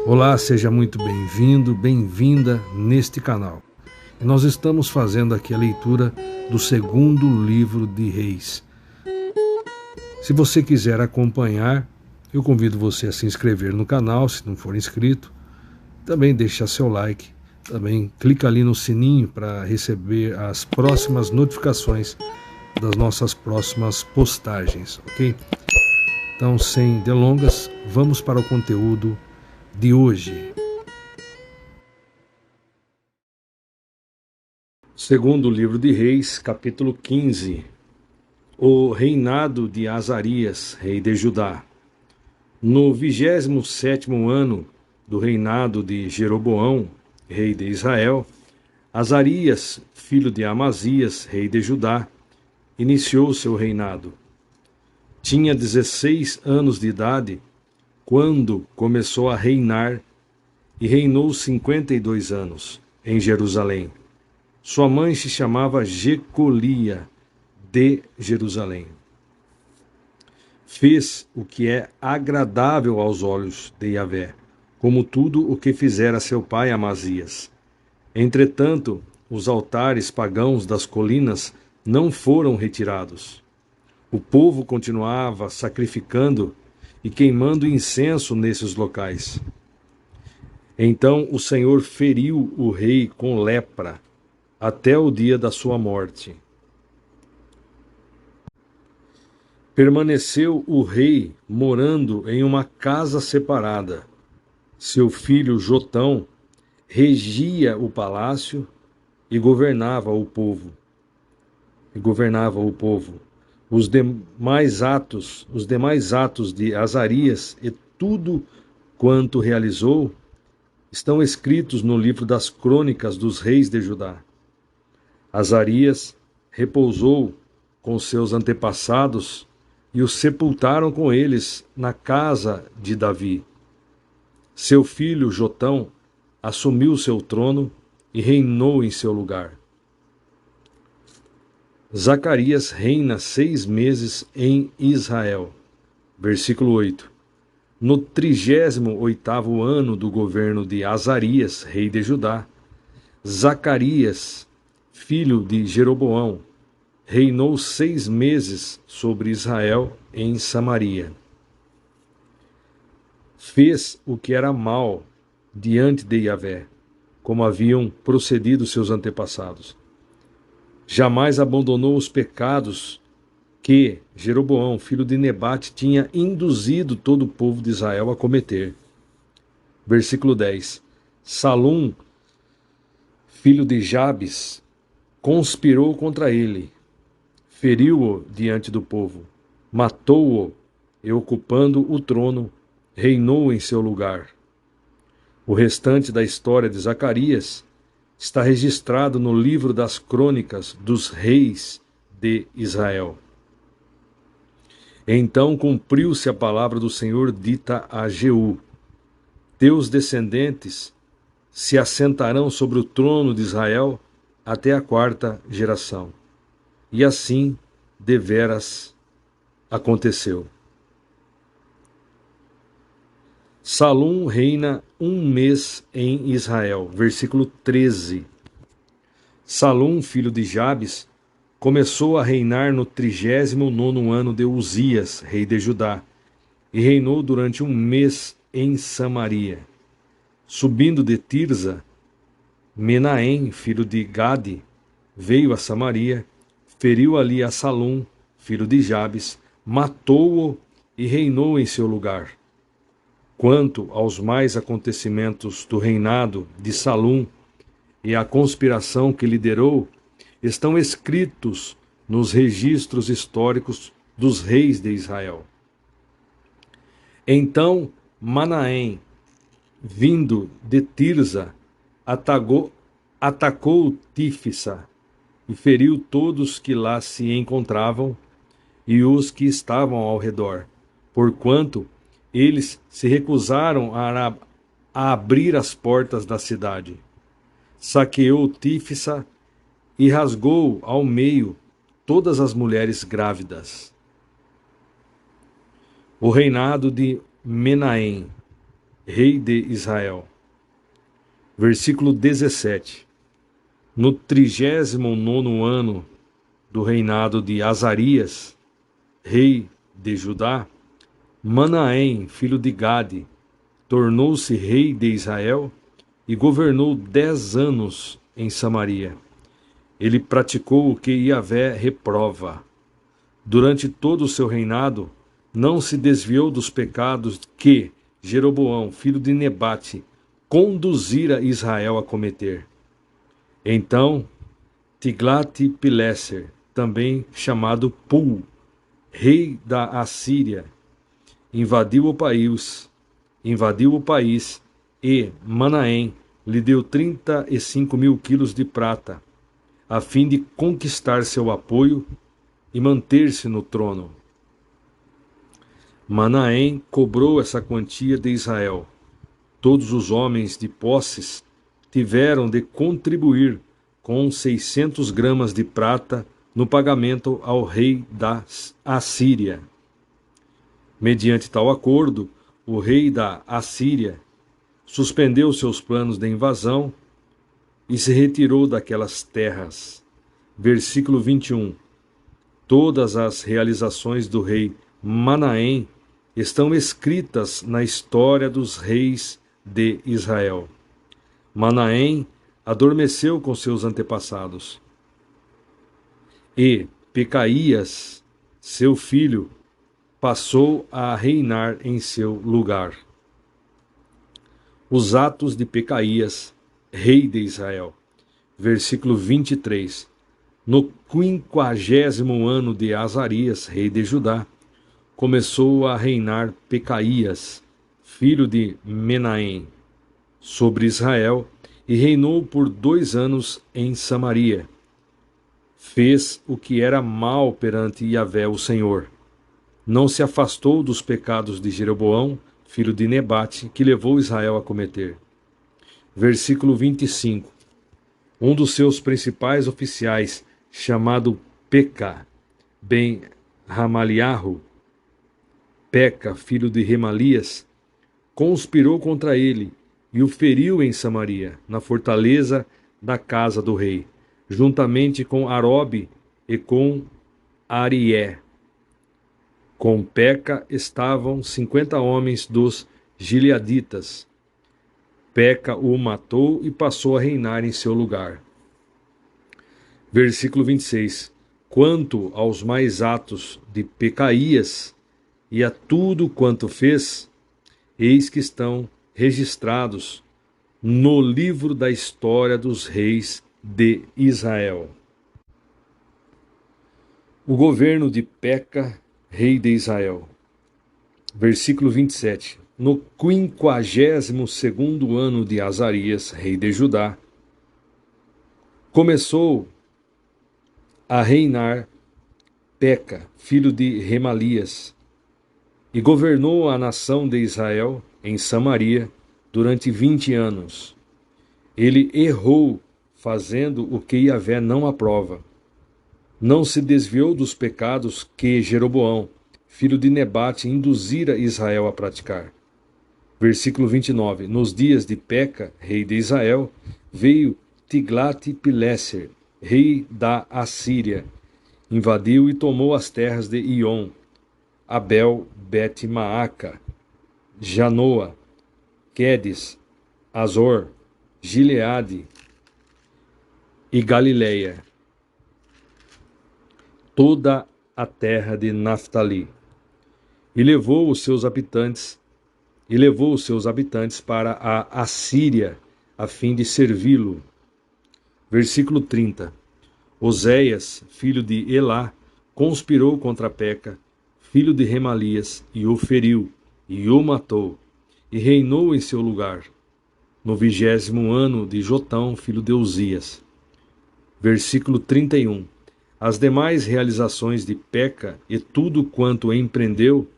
Olá, seja muito bem-vindo, bem-vinda neste canal. E nós estamos fazendo aqui a leitura do segundo livro de Reis. Se você quiser acompanhar, eu convido você a se inscrever no canal, se não for inscrito. Também deixa seu like, também clica ali no sininho para receber as próximas notificações das nossas próximas postagens, ok? Então, sem delongas, vamos para o conteúdo de hoje. Segundo livro de Reis, capítulo 15. O reinado de Azarias, rei de Judá. No 27º ano do reinado de Jeroboão, rei de Israel, Azarias, filho de Amazias, rei de Judá, iniciou seu reinado. Tinha 16 anos de idade quando começou a reinar e reinou 52 anos em Jerusalém. Sua mãe se chamava Jecolia de Jerusalém. Fez o que é agradável aos olhos de Yahvé, como tudo o que fizera seu pai Amazias. Entretanto, os altares pagãos das colinas não foram retirados. O povo continuava sacrificando e queimando incenso nesses locais. Então o Senhor feriu o rei com lepra até o dia da sua morte. Permaneceu o rei morando em uma casa separada. Seu filho Jotão regia o palácio e governava o povo. Os demais atos de Azarias e tudo quanto realizou estão escritos no livro das crônicas dos reis de Judá. Azarias repousou com seus antepassados e o sepultaram com eles na casa de Davi. Seu filho Jotão assumiu seu trono e reinou em seu lugar. Zacarias reina 6 meses em Israel. Versículo 8. No 38º ano do governo de Azarias, rei de Judá, Zacarias, filho de Jeroboão, reinou 6 meses sobre Israel em Samaria. Fez o que era mal diante de Yahvé, como haviam procedido seus antepassados. Jamais abandonou os pecados que Jeroboão, filho de Nebate, tinha induzido todo o povo de Israel a cometer. Versículo 10. Salum, filho de Jabes, conspirou contra ele, feriu-o diante do povo, matou-o e, ocupando o trono, reinou em seu lugar. O restante da história de Zacarias está registrado no livro das crônicas dos reis de Israel. Então cumpriu-se a palavra do Senhor dita a Jeú: teus descendentes se assentarão sobre o trono de Israel até a 4ª geração. E assim deveras aconteceu. Salum reina 1 mês em Israel. Versículo 13. Salum, filho de Jabes, começou a reinar no 39º ano de Uzias, rei de Judá, e reinou durante 1 mês em Samaria. Subindo de Tirza, Menahem, filho de Gade, veio a Samaria, feriu ali a Salum, filho de Jabes, matou-o e reinou em seu lugar. Quanto aos mais acontecimentos do reinado de Salum e a conspiração que liderou, estão escritos nos registros históricos dos reis de Israel. Então Manaém, vindo de Tirza, atacou Tífisa e feriu todos que lá se encontravam e os que estavam ao redor, porquanto eles se recusaram a abrir as portas da cidade. Saqueou Tífisa e rasgou ao meio todas as mulheres grávidas. O reinado de Menahem. rei de Israel. Versículo 17. No 39º ano do reinado de Azarias, rei de Judá, Manaém, filho de Gade, tornou-se rei de Israel e governou 10 anos em Samaria. Ele praticou o que Yahvé reprova. Durante todo o seu reinado, não se desviou dos pecados que Jeroboão, filho de Nebate, conduzira Israel a cometer. Então, Tiglat-Pileser, também chamado Pul, rei da Assíria, invadiu o país e Manaém lhe deu 35.000 quilos de prata, a fim de conquistar seu apoio e manter-se no trono. Manaém cobrou essa quantia de Israel. Todos os homens de posses tiveram de contribuir com 600 gramas de prata no pagamento ao rei da Assíria. Mediante tal acordo, o rei da Assíria suspendeu seus planos de invasão e se retirou daquelas terras. Versículo 21. Todas as realizações do rei Manaém estão escritas na história dos reis de Israel. Manaém adormeceu com seus antepassados. E Pecaías, seu filho, passou a reinar em seu lugar. Os atos de Pecaías, rei de Israel. Versículo 23. No 50º ano de Azarias, rei de Judá, começou a reinar Pecaías, filho de Menahem, sobre Israel, e reinou por 2 anos em Samaria. Fez o que era mal perante Yahvé o Senhor. Não se afastou dos pecados de Jeroboão, filho de Nebate, que levou Israel a cometer. Versículo 25. Um dos seus principais oficiais, chamado Peca, ben Ramaliahu, Peca, filho de Remalias, conspirou contra ele e o feriu em Samaria, na fortaleza da casa do rei, juntamente com Arobe e com Arié. Com Peca estavam 50 homens dos gileaditas. Peca o matou e passou a reinar em seu lugar. Versículo 26. Quanto aos mais atos de Pecaías e a tudo quanto fez, eis que estão registrados no livro da história dos reis de Israel. O governo de Peca, rei de Israel. Versículo 27. No 52º ano de Azarias, rei de Judá, começou a reinar Peca, filho de Remalias, e governou a nação de Israel em Samaria durante 20 anos. Ele errou, fazendo o que Yahvé não aprova. Não se desviou dos pecados que Jeroboão, filho de Nebate, induzira Israel a praticar. Versículo 29. Nos dias de Peca, rei de Israel, veio Tiglat-Pileser, rei da Assíria, invadiu e tomou as terras de Ion, Abel, Bet-Maaca, Janoa, Quedes, Azor, Gileade e Galileia, toda a terra de Naftali, e levou os seus habitantes para a Assíria, a fim de servi-lo. Versículo 30. Oséias, filho de Elá, conspirou contra Peca, filho de Remalias, e o feriu, e o matou, e reinou em seu lugar, no 20º ano de Jotão, filho de Uzias. Versículo 31. As demais realizações de Peca e tudo quanto empreendeu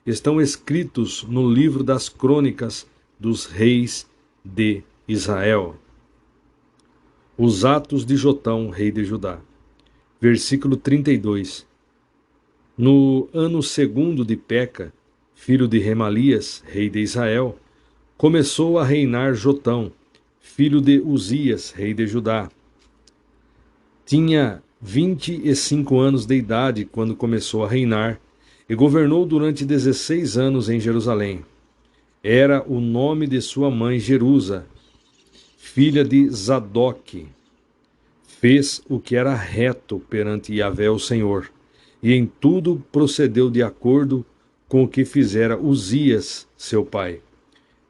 estão escritos no livro das crônicas dos reis de Israel. Os atos de Jotão, rei de Judá. Versículo 32. No ano 2º de Peca, filho de Remalias, rei de Israel, começou a reinar Jotão, filho de Uzias, rei de Judá. Tinha 25 anos de idade quando começou a reinar e governou durante 16 anos em Jerusalém. Era o nome de sua mãe Jerusa, filha de Zadok. Fez o que era reto perante Yahvé o Senhor, e em tudo procedeu de acordo com o que fizera Uzias, seu pai.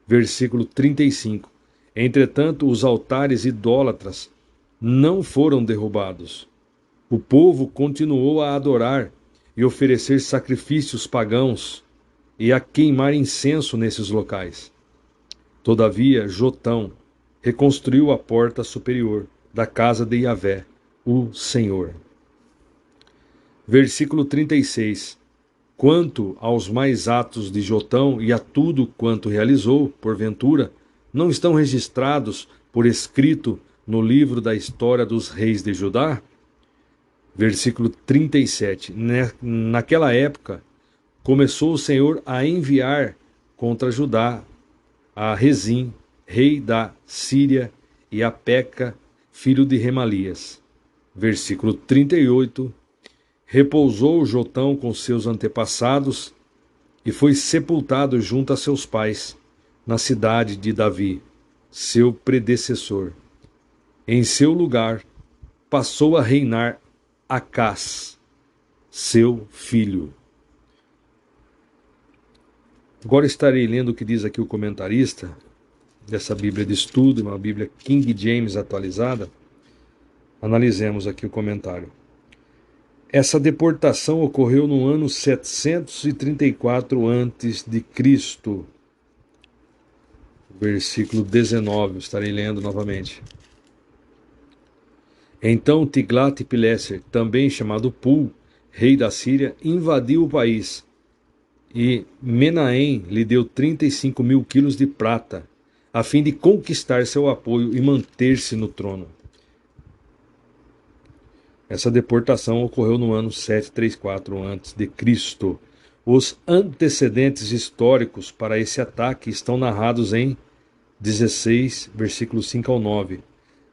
Versículo 35. Entretanto, os altares idólatras não foram derrubados. O povo continuou a adorar e oferecer sacrifícios pagãos e a queimar incenso nesses locais. Todavia, Jotão reconstruiu a porta superior da casa de Yahvé, o Senhor. Versículo 36. Quanto aos mais atos de Jotão e a tudo quanto realizou, porventura, não estão registrados por escrito no livro da história dos reis de Judá? Versículo 37. Naquela época, começou o Senhor a enviar contra Judá a Rezim, rei da Síria, e a Peca, filho de Remalias. Versículo 38. Repousou Jotão com seus antepassados e foi sepultado junto a seus pais, na cidade de Davi, seu predecessor. Em seu lugar, passou a reinar Acás, seu filho. Agora estarei lendo o que diz aqui o comentarista dessa Bíblia de estudo, uma Bíblia King James atualizada. Analisemos aqui o comentário. Essa deportação ocorreu no ano 734 a.C. Versículo 19, estarei lendo novamente. Então Tiglat-Pileser, também chamado Pul, rei da Síria, invadiu o país, e Menahem lhe deu 35.000 quilos de prata, a fim de conquistar seu apoio e manter-se no trono. Essa deportação ocorreu no ano 734 a.C. Os antecedentes históricos para esse ataque estão narrados em 16, versículos 5 ao 9,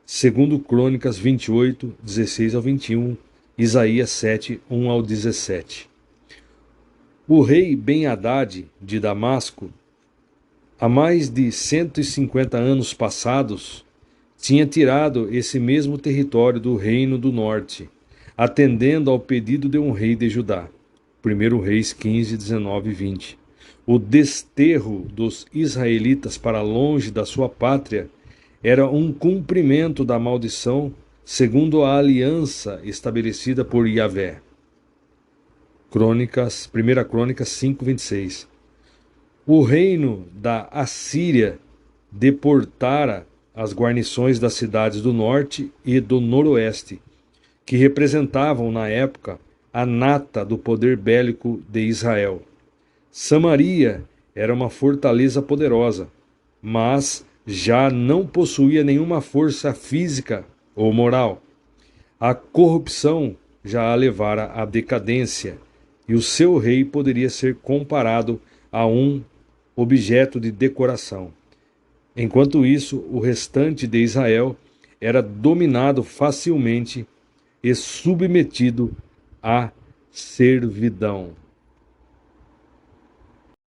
segundo Crônicas 28, 16 ao 21, Isaías 7, 1 ao 17. O rei Ben-Hadad de Damasco, há mais de 150 anos passados, tinha tirado esse mesmo território do reino do norte, atendendo ao pedido de um rei de Judá. 1 Reis 15, 19 e 20. O desterro dos israelitas para longe da sua pátria era um cumprimento da maldição segundo a aliança estabelecida por Yahvé. 1 Crônicas 5, 26. O reino da Assíria deportara as guarnições das cidades do norte e do noroeste, que representavam na época a nata do poder bélico de Israel. Samaria era uma fortaleza poderosa, mas já não possuía nenhuma força física ou moral. A corrupção já a levara à decadência, e o seu rei poderia ser comparado a um objeto de decoração. Enquanto isso, o restante de Israel era dominado facilmente e submetido à servidão.